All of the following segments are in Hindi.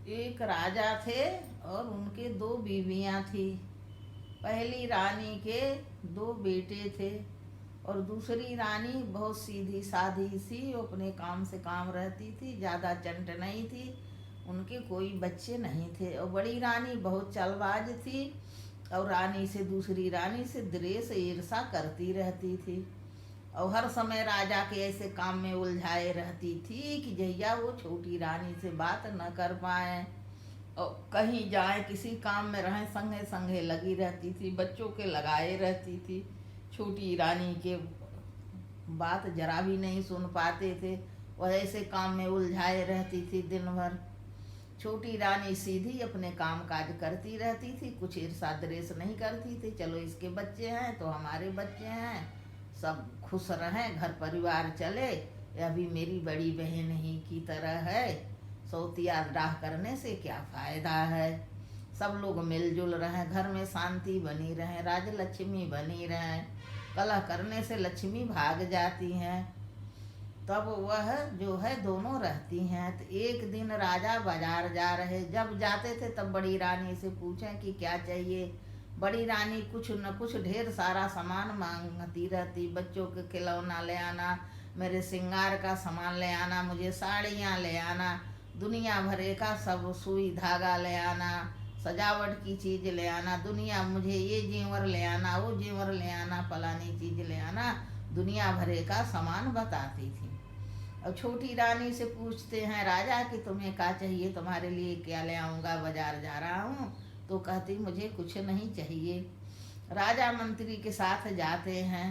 एक राजा थे और उनके दो बीवियां थी। पहली रानी के दो बेटे थे और दूसरी रानी बहुत सीधी सादी सी, अपने काम से काम रहती थी, ज़्यादा चंट नहीं थी। उनके कोई बच्चे नहीं थे। और बड़ी रानी बहुत चालबाज थी और रानी से दूसरी रानी से द्वेष ईर्षा करती रहती थी और हर समय राजा के ऐसे काम में उलझाए रहती थी कि जहिया वो छोटी रानी से बात न कर पाए और कहीं जाए किसी काम में रहें संगे संगे लगी रहती थी, बच्चों के लगाए रहती थी। छोटी रानी के बात जरा भी नहीं सुन पाते थे, वह ऐसे काम में उलझाए रहती थी दिन भर। छोटी रानी सीधी अपने काम काज करती रहती थी, कुछ ईर्षा द्वेष नहीं करती थी। चलो इसके बच्चे हैं तो हमारे बच्चे हैं, सब खुश रहें, घर परिवार चले। यह भी मेरी बड़ी बहन ही की तरह है, सौतिया डाह करने से क्या फायदा है। सब लोग मिलजुल रहें, घर में शांति बनी रहे, राजलक्ष्मी बनी रहे। कलह करने से लक्ष्मी भाग जाती हैं। तब वह जो है दोनों रहती हैं। तो एक दिन राजा बाजार जा रहे, जब जाते थे तब बड़ी रानी से पूछें कि क्या चाहिए। बड़ी रानी कुछ न कुछ ढेर सारा सामान मांगती रहती, बच्चों के खिलौना ले आना, मेरे श्रृंगार का सामान ले आना, मुझे साड़ियाँ ले आना, दुनिया भरे का सब सुई धागा ले आना, सजावट की चीज़ ले आना, दुनिया मुझे ये जेवर ले आना, वो जेवर ले आना, फलानी चीज़ ले आना, दुनिया भरे का सामान बताती थी। और छोटी रानी से पूछते हैं राजा कि तुम्हें क्या चाहिए, तुम्हारे लिए क्या ले आऊँगा, बाजार जा रहा हूँ। तो कहती मुझे कुछ नहीं चाहिए। राजा मंत्री के साथ जाते हैं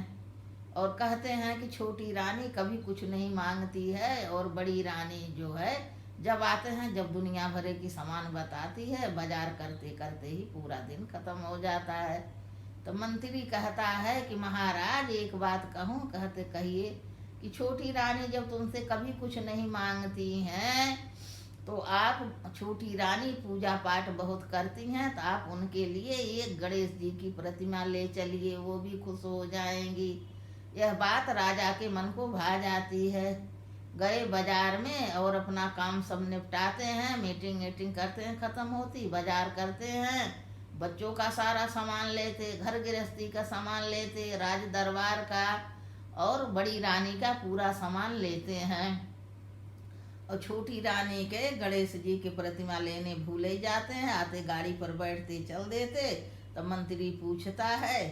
और कहते हैं कि छोटी रानी कभी कुछ नहीं मांगती है और बड़ी रानी जो है जब आते हैं, जब दुनिया भरे की सामान बताती है, बाजार करते करते ही पूरा दिन खत्म हो जाता है। तो मंत्री कहता है कि महाराज एक बात कहूँ। कहते कहिए। कि छोटी रानी जब तुमसे कभी कुछ नहीं मांगती हैं तो आप, छोटी रानी पूजा पाठ बहुत करती हैं, तो आप उनके लिए एक गणेश जी की प्रतिमा ले चलिए, वो भी खुश हो जाएंगी। यह बात राजा के मन को भा जाती है। गए बाजार में और अपना काम सब निपटाते हैं, मीटिंग वीटिंग करते हैं, ख़त्म होती, बाजार करते हैं, बच्चों का सारा सामान लेते, घर गृहस्थी का सामान लेते, राज दरबार का और बड़ी रानी का पूरा सामान लेते हैं। और छोटी रानी के गणेश जी की प्रतिमा लेने भूल ही जाते हैं, आते गाड़ी पर बैठते चल देते। तो मंत्री पूछता है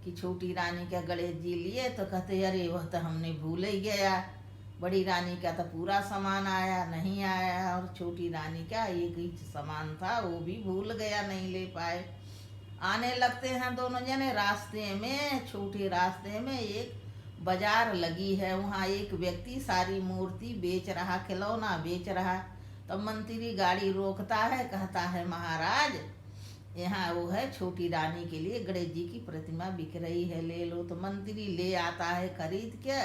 कि छोटी रानी का गणेश जी लिए, तो कहते अरे वह तो हमने भूल ही गया, बड़ी रानी का तो पूरा सामान आया नहीं आया और छोटी रानी का एक ही सामान था, वो भी भूल गया, नहीं ले पाए। आने लगते हैं दोनों जने। रास्ते में, छोटे रास्ते में एक बाजार लगी है, वहाँ एक व्यक्ति सारी मूर्ति बेच रहा, खिलौना बेच रहा। तब मंत्री गाड़ी रोकता है, कहता है महाराज यहाँ वो है, छोटी रानी के लिए गणेश जी की प्रतिमा बिक रही है, ले लो। तो मंत्री ले आता है खरीद के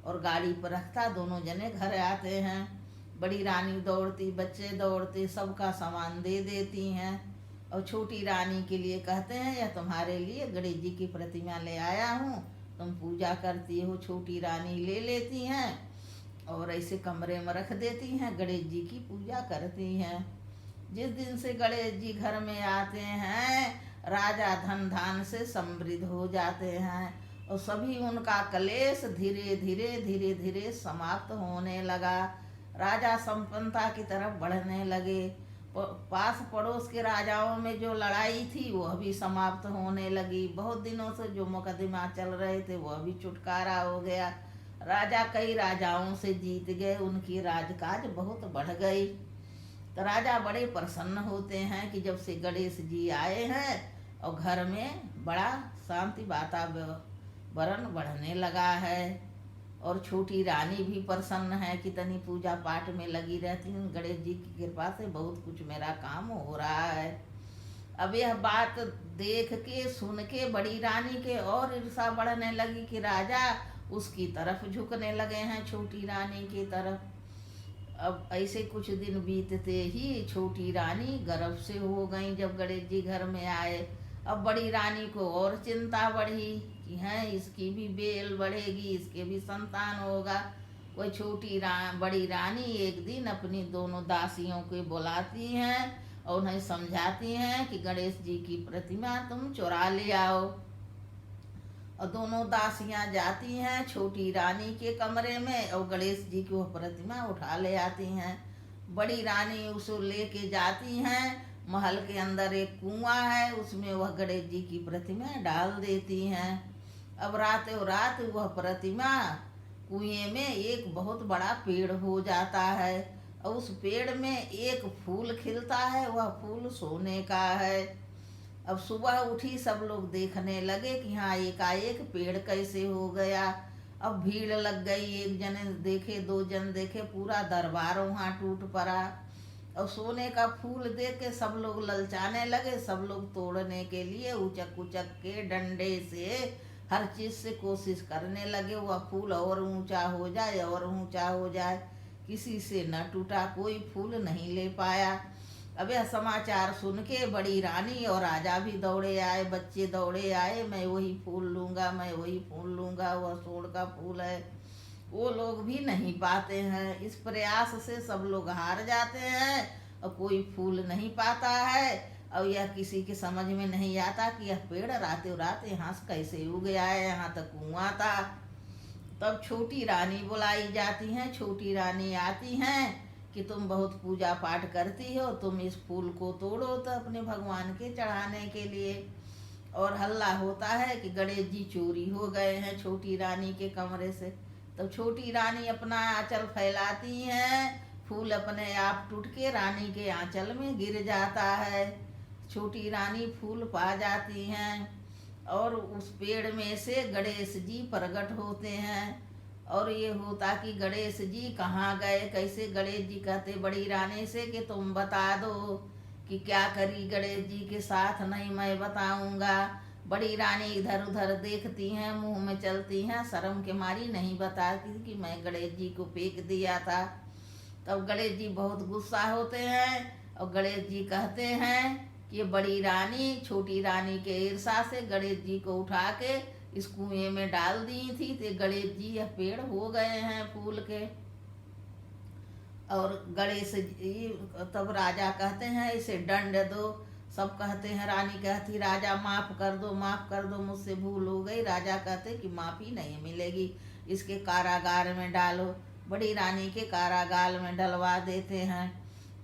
और गाड़ी पर रखता, दोनों जने घर आते हैं। बड़ी रानी दौड़ती, बच्चे दौड़ते, सबका सामान दे देती हैं और छोटी रानी के लिए कहते हैं यह तुम्हारे लिए गणेश जी की प्रतिमा ले आया हूँ, तुम पूजा करती हो। छोटी रानी ले लेती हैं और ऐसे कमरे में रख देती हैं, गणेश जी की पूजा करती हैं। जिस दिन से गणेश जी घर में आते हैं, राजा धन धान से समृद्ध हो जाते हैं और सभी उनका कलेश धीरे धीरे धीरे धीरे समाप्त होने लगा। राजा संपन्नता की तरफ बढ़ने लगे। पास पड़ोस के राजाओं में जो लड़ाई थी वह भी समाप्त होने लगी। बहुत दिनों से जो मुकदमा चल रहे थे वह भी छुटकारा हो गया। राजा कई राजाओं से जीत गए, उनकी राजकाज बहुत बढ़ गई। तो राजा बड़े प्रसन्न होते हैं कि जब से गणेश जी आए हैं और घर में बड़ा शांति वातावरण बढ़ने लगा है। और छोटी रानी भी प्रसन्न है कि तनी पूजा पाठ में लगी रहती हूँ, गणेश जी की कृपा से बहुत कुछ मेरा काम हो रहा है। अब यह बात देख के सुन के बड़ी रानी के और ईर्षा बढ़ने लगी कि राजा उसकी तरफ झुकने लगे हैं, छोटी रानी की तरफ। अब ऐसे कुछ दिन बीतते ही छोटी रानी गर्भ से हो गई जब गणेश जी घर में आए। अब बड़ी रानी को और चिंता बढ़ी कि हैं इसकी भी बेल बढ़ेगी, इसके भी संतान होगा। वह बड़ी रानी एक दिन अपनी दोनों दासियों को बुलाती हैं और उन्हें समझाती हैं कि गणेश जी की प्रतिमा तुम चुरा ले आओ। और दोनों दासियां जाती हैं छोटी रानी के कमरे में और गणेश जी की वह प्रतिमा उठा ले आती हैं। बड़ी रानी उसे लेके जाती हैं, महल के अंदर एक कुआं है, उसमें वह गणेश जी की प्रतिमा डाल देती हैं। अब रातों रात वह प्रतिमा कुएं में एक बहुत बड़ा पेड़ हो जाता है और उस पेड़ में एक फूल खिलता है, वह फूल सोने का है। अब सुबह उठी सब लोग देखने लगे कि हाँ एकाएक पेड़ कैसे हो गया। अब भीड़ लग गई, एक जने देखे, दो जन देखे, पूरा दरबार वहाँ टूट पड़ा। और सोने का फूल देख के सब लोग ललचाने लगे, सब लोग तोड़ने के लिए उचक उचक के डंडे से हर चीज से कोशिश करने लगे वह फूल और ऊंचा हो जाए और ऊंचा हो जाए। किसी से न टूटा, कोई फूल नहीं ले पाया। अब यह समाचार सुन के बड़ी रानी और राजा भी दौड़े आए, बच्चे दौड़े आए, मैं वही फूल लूँगा, मैं वही फूल लूँगा, वह सोन का फूल है। वो लोग भी नहीं पाते हैं। इस प्रयास से सब लोग हार जाते हैं और कोई फूल नहीं पाता है। और यह किसी के समझ में नहीं आता कि यह पेड़ रातों रात यहाँ से कैसे उग गया है, यहाँ तक कुआं था। तब छोटी रानी बुलाई जाती हैं। छोटी रानी आती हैं कि तुम बहुत पूजा पाठ करती हो, तुम इस फूल को तोड़ो तो अपने भगवान के चढ़ाने के लिए। और हल्ला होता है कि गणेश जी चोरी हो गए हैं छोटी रानी के कमरे से। तो छोटी रानी अपना आंचल फैलाती हैं, फूल अपने आप टूट के रानी के आंचल में गिर जाता है। छोटी रानी फूल पा जाती हैं और उस पेड़ में से गणेश जी प्रकट होते हैं। और ये होता कि गणेश जी कहाँ गए, कैसे। गणेश जी कहते बड़ी रानी से कि तुम बता दो कि क्या करी गणेश जी के साथ। नहीं, मैं बताऊंगा। बड़ी रानी इधर उधर देखती हैं, मुंह में चलती हैं, शर्म के मारी नहीं बताती कि मैं गणेश जी को फेंक दिया था। तब गणेश जी बहुत गुस्सा होते हैं और गणेश जी कहते हैं कि बड़ी रानी छोटी रानी के ईर्षा से गणेश जी को उठा के इस कुएं में डाल दी थी, तो गणेश जी यह पेड़ हो गए हैं फूल के। और गणेश जी तब राजा कहते हैं इसे दंड दो। सब कहते हैं, रानी कहती राजा माफ कर दो, माफ कर दो, मुझसे भूल हो गई। राजा कहते कि माफी नहीं मिलेगी, इसके कारागार में डालो। बड़ी रानी के कारागार में डलवा देते हैं।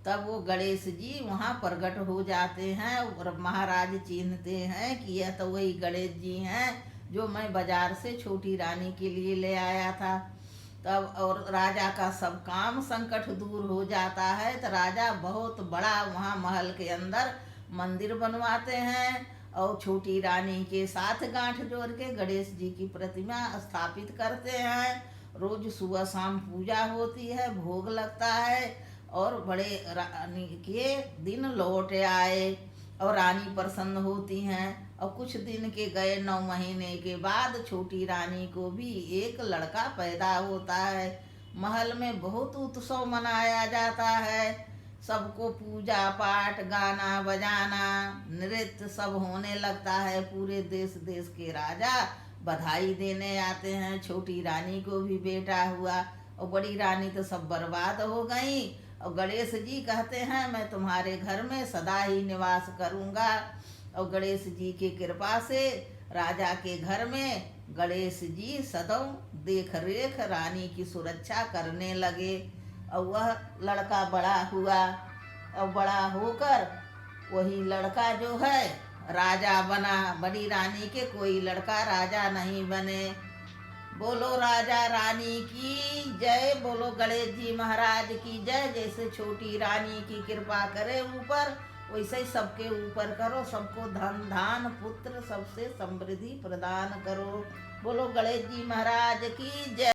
तब वो गणेश जी वहाँ प्रकट हो जाते हैं और महाराज चिन्हते हैं कि यह तो वही गणेश जी हैं जो मैं बाजार से छोटी रानी के लिए ले आया था। तब और राजा का सब काम संकट दूर हो जाता है। तो राजा बहुत बड़ा वहाँ महल के अंदर मंदिर बनवाते हैं और छोटी रानी के साथ गांठ जोड़ के गणेश जी की प्रतिमा स्थापित करते हैं। रोज सुबह शाम पूजा होती है, भोग लगता है और बड़े रानी के दिन लौट आए और रानी प्रसन्न होती हैं। और कुछ दिन के गए 9 महीने के बाद छोटी रानी को भी एक लड़का पैदा होता है। महल में बहुत उत्सव मनाया जाता है, सबको पूजा पाठ, गाना बजाना, नृत्य सब होने लगता है। पूरे देश देश के राजा बधाई देने आते हैं, छोटी रानी को भी बेटा हुआ। और बड़ी रानी तो सब बर्बाद हो गई। और गणेश जी कहते हैं मैं तुम्हारे घर में सदा ही निवास करूँगा। और गणेश जी की कृपा से राजा के घर में गणेश जी सदैव देख रेख रानी की सुरक्षा करने लगे। और वह लड़का बड़ा हुआ और बड़ा होकर वही लड़का जो है राजा बना। बड़ी रानी के कोई लड़का राजा नहीं बने। बोलो राजा रानी की जय, बोलो गणेश जी महाराज की जय। जैसे छोटी रानी की कृपा करे ऊपर, वैसे ही सबके ऊपर करो, सबको धन धान पुत्र सबसे समृद्धि प्रदान करो। बोलो गणेश जी महाराज की जय।